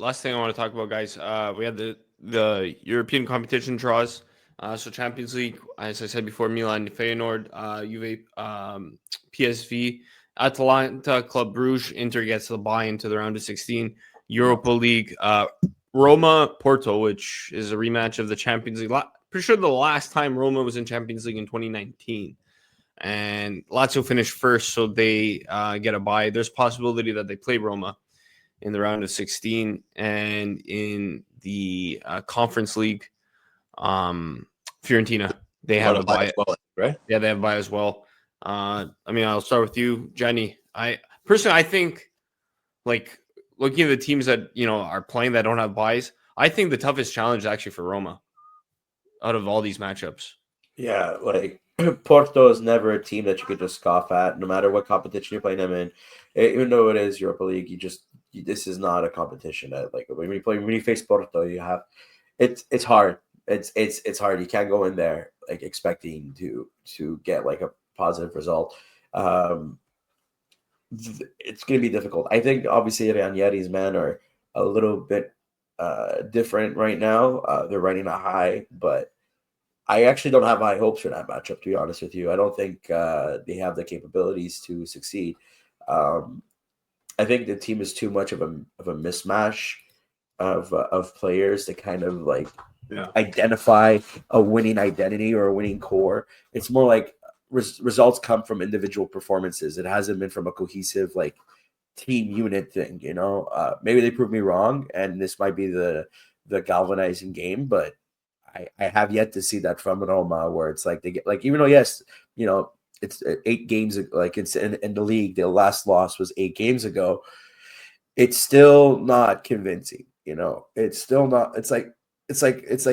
last thing I want to talk about, guys. We had the European competition draws. So Champions League, as I said before, Milan, Feyenoord, Juve, PSV, Atalanta, Club Brugge, Inter gets the bye into the round of 16. Europa League, Roma, Porto, which is a rematch of the Champions League. Pretty sure the last time Roma was in Champions League in 2019. And Lazio finished first, so they get a bye. There's a possibility that they play Roma in the round of 16. And in the Conference League, Fiorentina, they have a bye. Well, right? Yeah, they have a bye as well. I mean, I'll start with you, Jenny. I think, like, looking at the teams that, are playing that don't have buys, I think the toughest challenge is actually for Roma out of all these matchups. Yeah, like Porto is never a team that you could just scoff at, no matter what competition you're playing them in. Even though it is Europa League, this is not a competition. Like when you face Porto, you have it's hard. It's hard. You can't go in there like expecting to get like a positive result. It's going to be difficult. I think obviously Ranieri's men are a little bit different right now. They're running a high, but I actually don't have high hopes for that matchup, to be honest with you. I don't think they have the capabilities to succeed. I think the team is too much of a mismatch of players to kind of like identify a winning identity or a winning core. It's more like results come from individual performances. It hasn't been from a cohesive like team unit thing. Maybe they prove me wrong, and this might be the galvanizing game, but I have yet to see that from Roma, where it's like they get like, even though yes, it's 8 games, like it's in the league, the last loss was 8 games ago. It's still not convincing. It's still not. It's like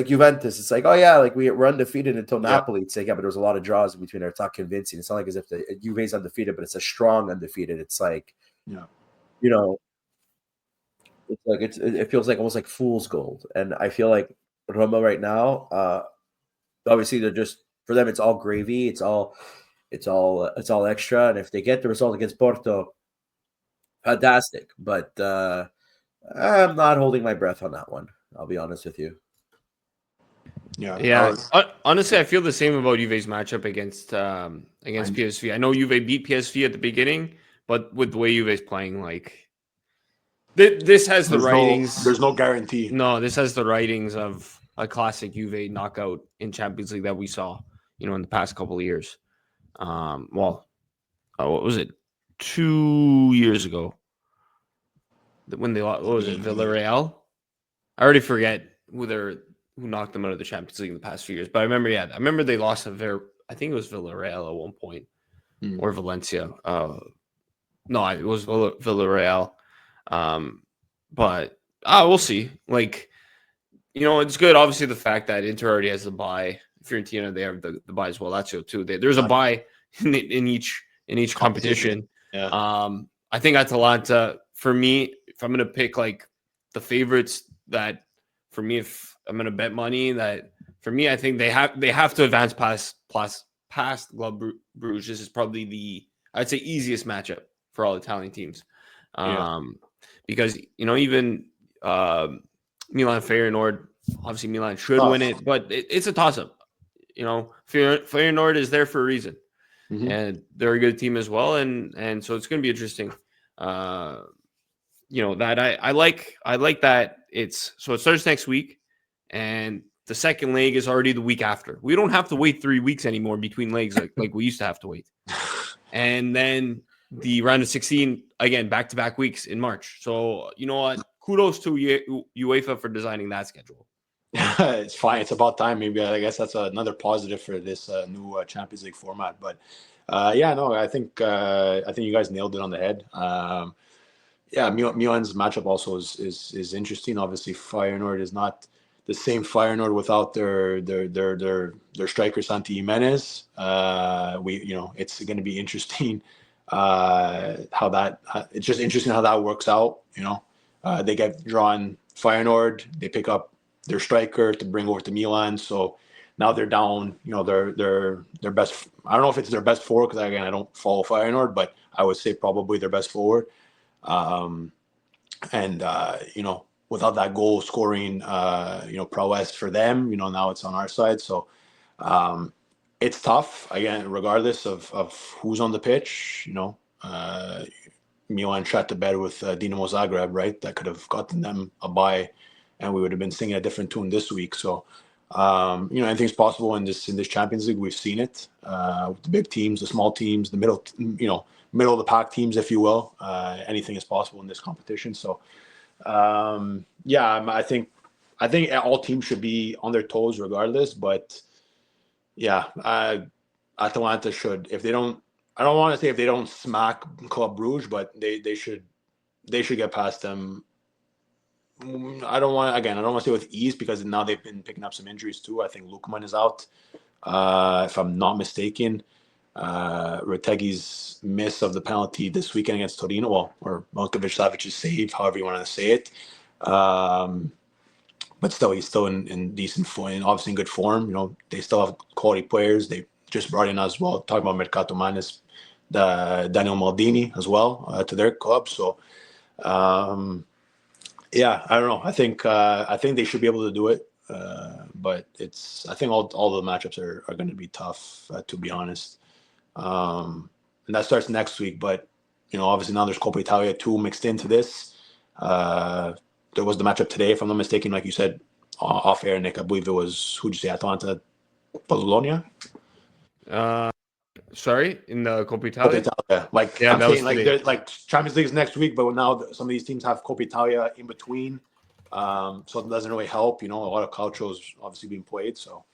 Juventus. It's like, oh yeah, like we're undefeated until Napoli. It's like, yeah, but there was a lot of draws in between there. It's not convincing. It's not like as if the Juve's undefeated, but it's a strong undefeated. It's like, it's like it feels like almost like fool's gold. And I feel like Roma right now, obviously they're just, for them it's all gravy. It's all extra. And if they get the result against Porto, fantastic. But I'm not holding my breath on that one. I'll be honest with you. Yeah. Honestly, I feel the same about Juve's matchup against PSV. I know Juve beat PSV at the beginning, but with the way Juve's playing, like this has the writings. There's no guarantee. No, this has the writings of a classic Juve knockout in Champions League that we saw, in the past couple of years. What was it? 2 years ago when they lost. What was it? Villarreal. I already forget who knocked them out of the Champions League in the past few years. But I remember they lost I think it was Villarreal at one point, or Valencia. No, it was Villarreal. But we'll see. Like, it's good. Obviously, the fact that Inter already has the bye. Fiorentina, they have the bye as well. Lazio too. There's a bye in each competition. Yeah. I think Atalanta, for me, if I'm going to pick like the favorites, that for me, if I'm going to bet money, that for me, I think they have to advance past Club Brugge. This is probably I'd say easiest matchup for all Italian teams. Because even Milan Feyenoord, obviously Milan should win it, but it's a toss-up. Feyenoord is there for a reason, and they're a good team as well, and so it's going to be interesting. That I like that it starts next week, and the second leg is already the week after. We don't have to wait 3 weeks anymore between legs like we used to have to wait, and then the round of 16 again, back-to-back weeks in March. So you know what? Kudos to UEFA for designing that schedule. It's fine. It's about time. Maybe I guess that's another positive for this new Champions League format. But I think you guys nailed it on the head. Milan's matchup also is interesting. Obviously, Feyenoord is not the same Feyenoord without their striker Santi Jimenez. It's going to be interesting it's just interesting how that works out. They get drawn Feyenoord, they pick up their striker to bring over to Milan. So now they're down, their best. I don't know if it's their best forward, because again, I don't follow Feyenoord, but I would say probably their best forward. without that goal scoring, prowess for them. Now it's on our side. So it's tough again, regardless of who's on the pitch. Milan shot to bed with Dinamo Zagreb, right? That could have gotten them a bye, and we would have been singing a different tune this week. So, anything's possible in this Champions League. We've seen it with the big teams, the small teams, the middle of the pack teams, if you will. Anything is possible in this competition. So, I think all teams should be on their toes regardless. But yeah, Atalanta should, if they don't. I don't want to say if they don't smack Club Brugge, but they should get past them. I don't want to say with ease, because now they've been picking up some injuries too. I think Lukman is out, if I'm not mistaken. Retegi's miss of the penalty this weekend against Torino, or Milkovic-Savic's save, however you want to say it. But still, he's still in decent form, obviously in good form. They still have quality players. They just brought in as well, talking about Mercato Manes, the Daniel Maldini as well, to their club. So, I don't know. I think they should be able to do it, but I think all the matchups are going to be tough, to be honest. And that starts next week. But obviously now there's Coppa Italia 2 mixed into this. There was the matchup today, if I'm not mistaken, like you said off air, Nick. I believe it was, who'd you say, Atalanta, Bologna? Sorry, in the Coppa Italia? Coppa Italia. I'm saying, there's Champions League is next week, but now some of these teams have Coppa Italia in between, so it doesn't really help. A lot of Calcio is obviously being played, so